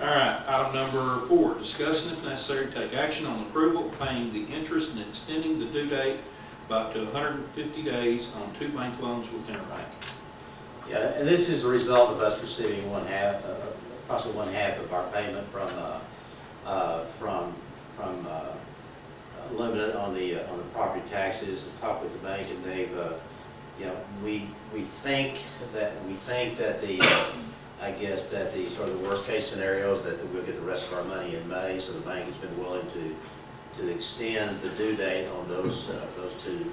All right, item number 4, discuss and if necessary, take action on approval of paying the interest and extending the due date by up to 150 days on 2 bank loans with Interbank. Yeah, and this is a result of us receiving approximately one half of our payment from Limited on the property taxes. I talked with the bank, and they've, you know, we think that the I guess that the sort of the worst case scenario is that we'll get the rest of our money in May. So the bank has been willing to extend the due date on those two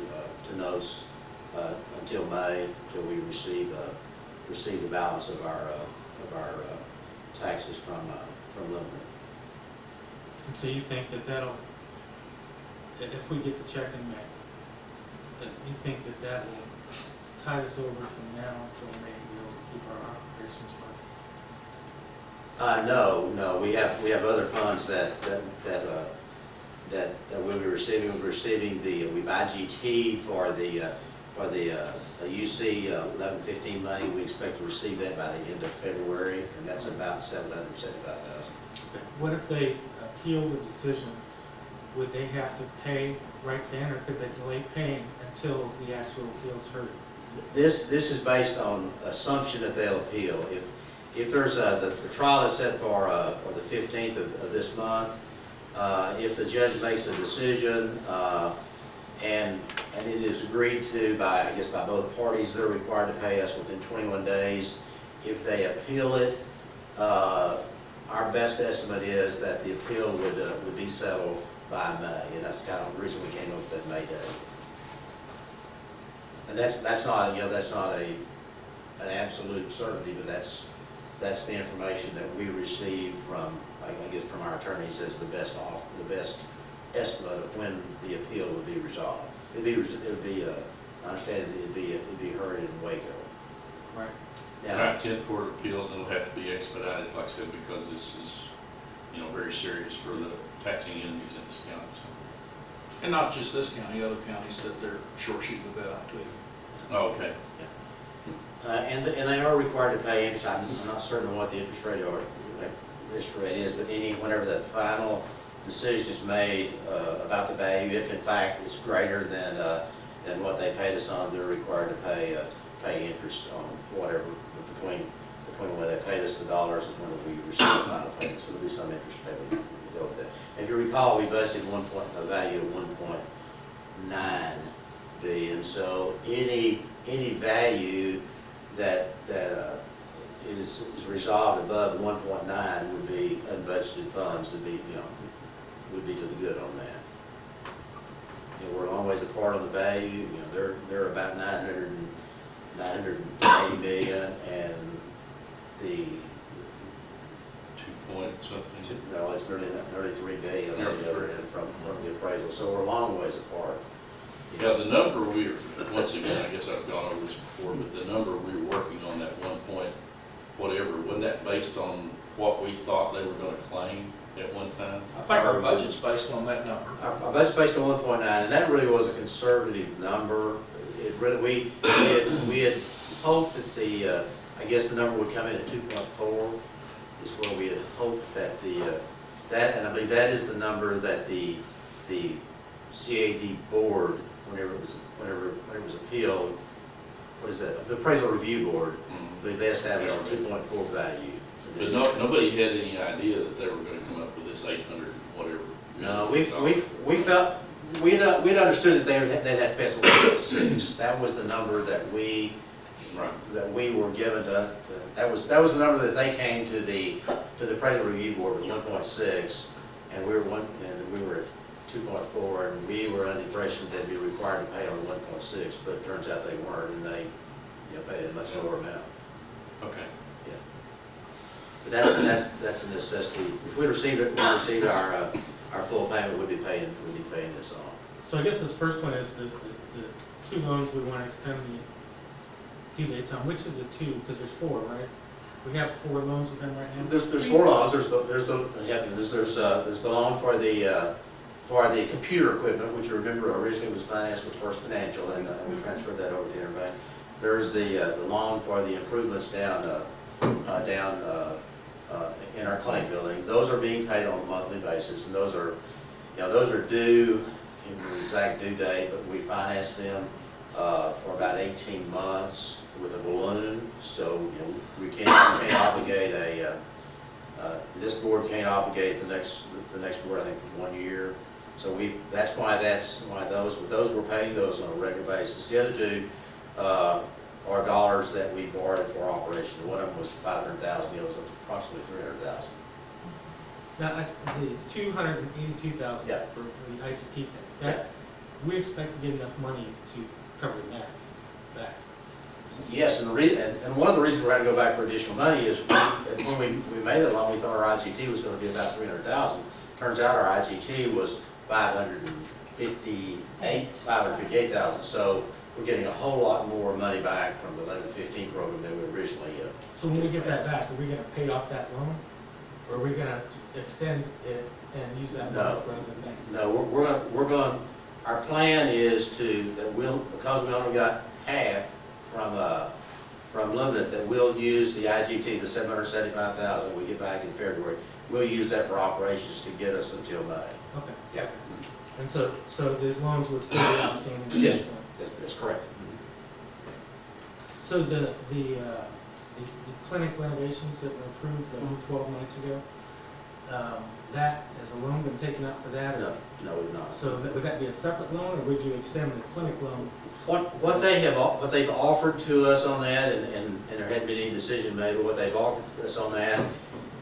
notes until May, till we receive the balance of our taxes from Limited. And so you think that that'll, if we get the check in May, that you think that that will tide us over from now until May, be able to keep our operations running? No, we have other funds that we'll be receiving. We've IGT'd for the UC 1115 money. We expect to receive that by the end of February, and that's about $775,000. Okay. What if they appeal the decision? Would they have to pay right then, or could they delay paying until the actual appeal is heard? This is based on assumption that they'll appeal. If there's the trial is set for the 15th of this month, if the judge makes a decision and it is agreed to by both parties, they're required to pay us within 21 days. If they appeal it, our best estimate is that the appeal would be settled by May, and that's kind of the reason we came up with that May date. And that's not an absolute certainty, but that's the information that we receive from from our attorneys as the best estimate of when the appeal would be resolved. I understand it'd be heard in Waco. Right. Now, 10th Court appeal, it'll have to be expedited, like I said, because this is, very serious for the taxing entities in this county. So. And not just this county, other counties that they're short shooting the bet on too. Oh, okay. and they are required to pay interest. I'm not certain what the interest rate is, but whenever the final decision is made about the value, if in fact it's greater than what they paid us on, they're required to pay interest on whatever between when they paid us the dollars and when we received the final payment. So there'll be some interest payment to go with that. If you recall, we budgeted a value of 1.9 billion. So any value that is resolved above 1.9 would be unbudgeted funds would be to the good on that. We're a long ways apart on the value. They're about 980 million, and the 2 point something. no, it's nearly 3 billion on the other end from the appraisal. So we're a long ways apart. Yeah, the number once again, I guess I've gone over this before, but the number we were working on, that 1 point whatever, wasn't that based on what we thought they were going to claim at one time? I think our budget's based on that number. Our budget's based on 1.9, and that really was a conservative number. It really, we had hoped that the number would come in at 2.4 is where we had hoped that and I believe that is the number that the CAD board, whenever it was appealed, what is that? The appraisal review board, they established a 2.4 value. But nobody had any idea that they were going to come up with this 800 whatever. No, we felt we'd understood that they'd have to pay us 1.6. That was the number that we were given to. That was the number that they came to the appraisal review board with 1.6, and we were at 2.4, and we were under the impression they'd be required to pay on 1.6, but it turns out they weren't, and they paid a much lower amount. Okay. Yeah. But that's a necessity. If we received our full payment, we'd be paying this off. So I guess this first one is the 2 loans we want to extend the due dates on. Which of the 2? Because there's 4, right? We have 4 loans with them right now. There's 4 loans. There's the loan for the computer equipment, which you remember originally was financed with First Financial, and we transferred that over to Interbank. There's the loan for the improvements down in our claim building. Those are being paid on a monthly basis, and those are, those are due, I can't remember the exact due date, but we finance them for about 18 months with a balloon. So, we can't obligate this board can't obligate the next board, I think, for 1 year. So that's why those we're paying those on a regular basis. The other two are dollars that we borrowed for operation. One of them was $500,000, the other was approximately $300,000. Now, the $282,000 Yeah. for the IGT thing, that's, we expect to get enough money to cover that back. Yes, and one of the reasons we're going to go back for additional money is when we made the loan, we thought our IGT was going to be about $300,000. Turns out our IGT was $558,000. So we're getting a whole lot more money back from the 1115 program than we originally. So when we get that back, are we going to pay off that loan, or are we going to extend it and use that money for other things? No, we're going. Our plan is because we only got half from limited, that we'll use the IGT, the $775,000 we get back in February. We'll use that for operations to get us until May. Okay. Yeah. And so these loans would still be outstanding at Yes. this point? That's correct. So the clinic renovations that were approved 12 months ago, that, has a loan been taken out for that? Or? No, we've not. So would that be a separate loan, or would you extend the clinic loan? What they've offered to us on that, and there hadn't been any decision made, but what they've offered us on that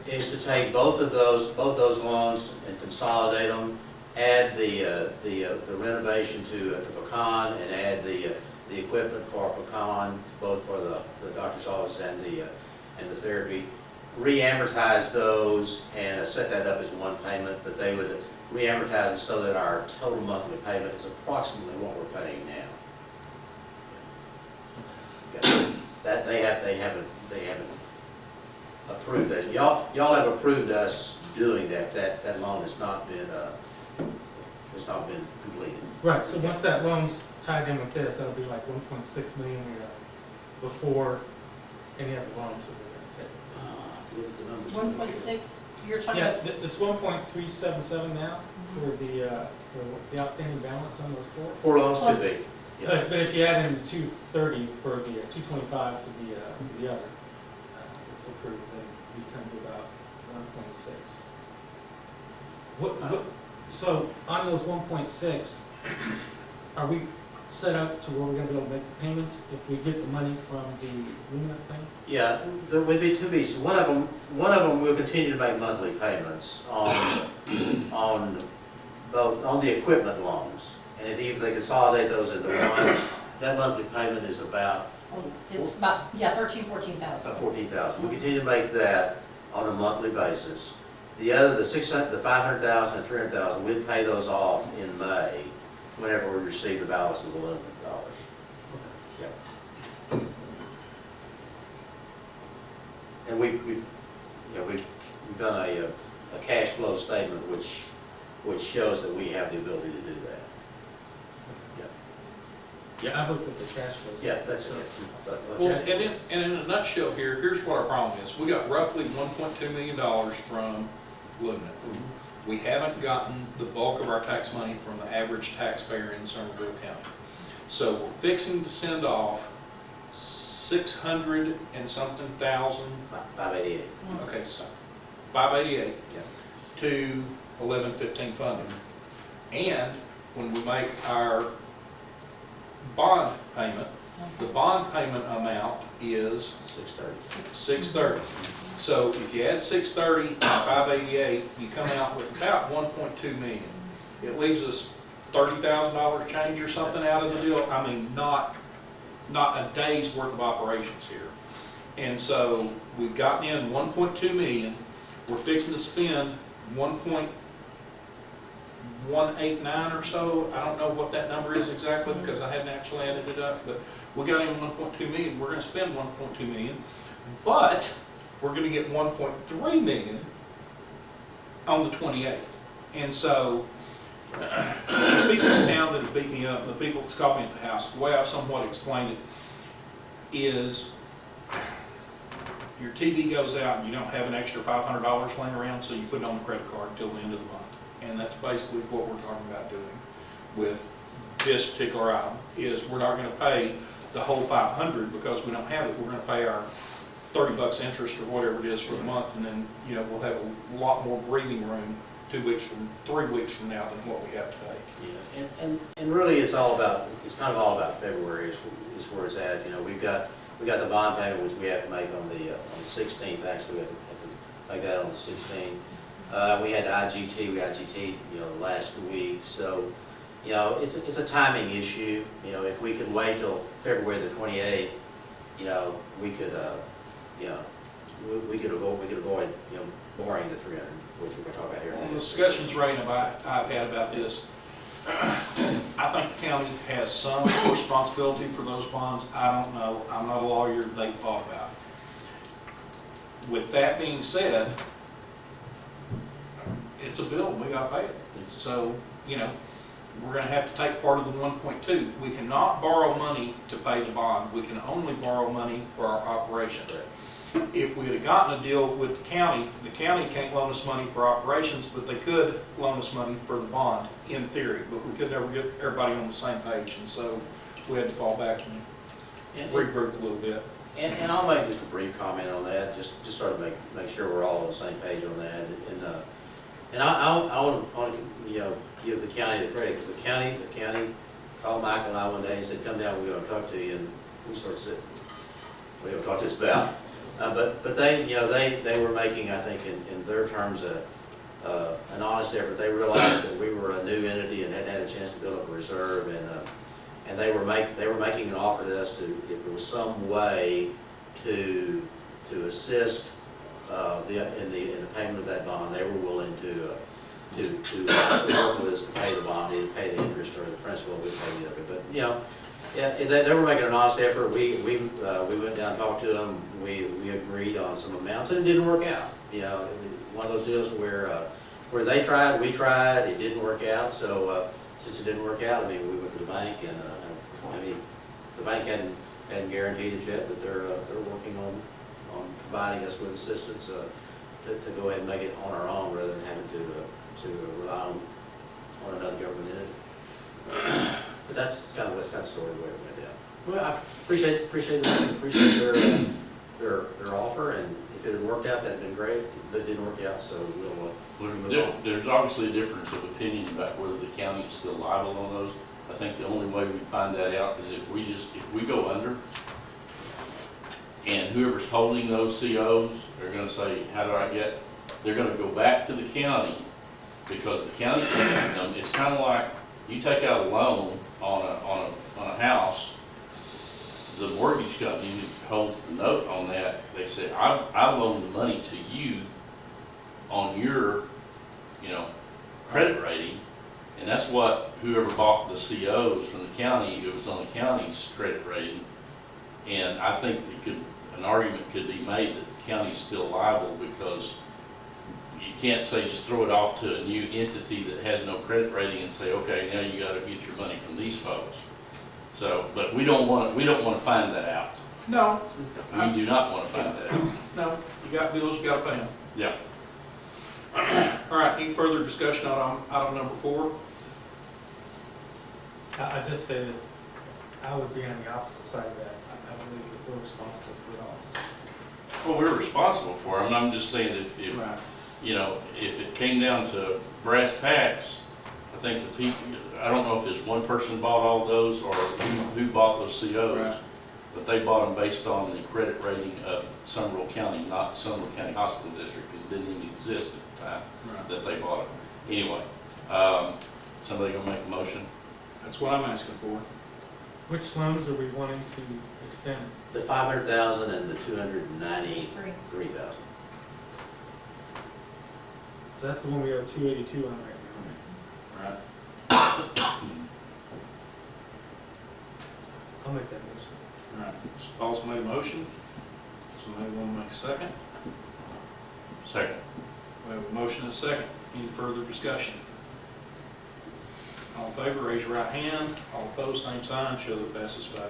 is to take both those loans and consolidate them, add the renovation to Pecan, and add the equipment for Pecan, both for the doctor's office and the therapy, re-amortize those and set that up as one payment, but they would re-amortize them so that our total monthly payment is approximately what we're paying now. That they haven't approved that. Y'all have approved us doing that. That loan has not been completed. Right, so once that loan's tied in with this, that'll be like 1.6 million before any other loans that we're going to take. Look at the numbers. 1.6, you're talking Yeah, about, it's 1.377 now for the outstanding balance on those four. 4 loans Plus- could be. Yeah. But if you add in the 230 for the 225 for the other, it's approved, then we come to about 1.6. So on those 1.6, are we set up to where we're going to be able to make the payments if we get the money from the luminant thing? Yeah, there would be two pieces. One of them will continue to make monthly payments on the equipment loans. And if they consolidate those into one, that monthly payment is about it's about, yeah, 14,000. $14,000. We continue to make that on a monthly basis. The other, the $500,000 and $300,000, we'd pay those off in May whenever we receive the balance of the limited dollars. Yeah. And we've done a cash flow statement which shows that we have the ability to do that. Yeah, I've looked at the cash flows. Yeah, that's it. Well, and in a nutshell here, here's what our problem is. We got roughly $1.2 million from Luminant. We haven't gotten the bulk of our tax money from the average taxpayer in Somervell County. So we're fixing to send off 600 and something thousand. 588. Okay, so 588 Yeah. to 1115 funding. And when we make our bond payment, the bond payment amount is 630. 630. So if you add 630 and 588, you come out with about 1.2 million. It leaves us $30,000 change or something out of the deal. I mean, not a day's worth of operations here. And so we've gotten in 1.2 million. We're fixing to spend 1.189 or so. I don't know what that number is exactly because I hadn't actually added it up, but we got in 1.2 million. We're going to spend 1.2 million, but we're going to get 1.3 million on the 28th. And so the people in town that have beat me up, the people that's called me at the house, the way I've somewhat explained it is your TV goes out and you don't have an extra $500 laying around, so you put it on the credit card until the end of the month. And that's basically what we're talking about doing with this particular item, is we're not gonna pay the whole 500 because we don't have it. We're gonna pay our 30 bucks interest or whatever it is for the month, and then, you know, we'll have a lot more breathing room 3 weeks from now than what we have today. Yeah, and really, it's all about, it's kind of all about February is where it's at. You know, we got the bond payment, which we have to make on the 16th, actually, we have to make that on the 16th. We had IGT, you know, last week, so, you know, it's a timing issue. You know, if we could wait till February the 28th, you know, we could, you know, we could avoid, you know, boring the 300, which we're gonna talk about here. Well, the discussions, Ray, and I've had about this, I think the county has some responsibility for those bonds. I don't know. I'm not a lawyer. They thought about it. With that being said, it's a bill. We got to pay it. So, you know, we're going to have to take part of the 1.2. We cannot borrow money to pay the bond. We can only borrow money for our operations. If we had gotten a deal with the county can't loan us money for operations, but they could loan us money for the bond, in theory, but we could never get everybody on the same page, and so we had to fall back and regroup a little bit. And I'll make just a brief comment on that, just sort of make sure we're all on the same page on that. And I want to, you know, give the county the credit, because the county called Michael and I one day and said, come down, we're going to talk to you, and we sort of said, what are you going to talk to us about? But they, you know, they were making, I think, in their terms, an honest effort. They realized that we were a new entity and hadn't had a chance to build up a reserve, and they were making an offer to us to, if there was some way to assist in the payment of that bond, they were willing to work with us to pay the bond, either pay the interest or the principal, we pay the other. But, you know, yeah, they were making an honest effort. We went down and talked to them. We agreed on some amounts, and it didn't work out. You know, one of those deals where they tried, we tried, it didn't work out. So since it didn't work out, I mean, we went to the bank, and I mean, the bank hadn't guaranteed it yet, but they're working on providing us with assistance to go ahead and make it on our own rather than having to rely on another government entity. But that's kind of the story the way it went down. Well, I appreciate their offer, and if it had worked out, that'd been great. But it didn't work out, so we'll move on. There's obviously a difference of opinion about whether the county is still liable on those. I think the only way we find that out is if we go under, and whoever's holding those COs, they're gonna say, how do I get, they're gonna go back to the county, because the county, it's kind of like, you take out a loan on a house, the mortgage company who holds the note on that, they say, I loaned the money to you on your, you know, credit rating, and that's what whoever bought the COs from the county, it was on the county's credit rating, and I think an argument could be made that the county's still liable, because you can't say just throw it off to a new entity that has no credit rating and say, okay, now you got to get your money from these folks. So, but we don't want to find that out. No. We do not want to find that out. No, you got bills, you got to pay them. Yeah. All right, any further discussion on item number 4? I just say that I would be on the opposite side of that. I believe that we're responsible for it all. Well, we're responsible for it. I'm just saying that if Right. you know, if it came down to brass tacks, I think the people, I don't know if it's one person bought all those or who bought those COs, Right. but they bought them based on the credit rating of Somervell County, not Somervell County Hospital District, because it didn't even exist at the time Right. that they bought it. Anyway, somebody gonna make a motion? That's what I'm asking for. Which loans are we wanting to extend? The 500,000 and the 293,000. So that's the one we have 282 on right Right. now. I'll make that motion. All right. So Paul's made a motion. Somebody want to make a second? Second. We have a motion and a second. Any further discussion? All in favor, raise your right hand. All opposed, same sign. Show that passes 5-0.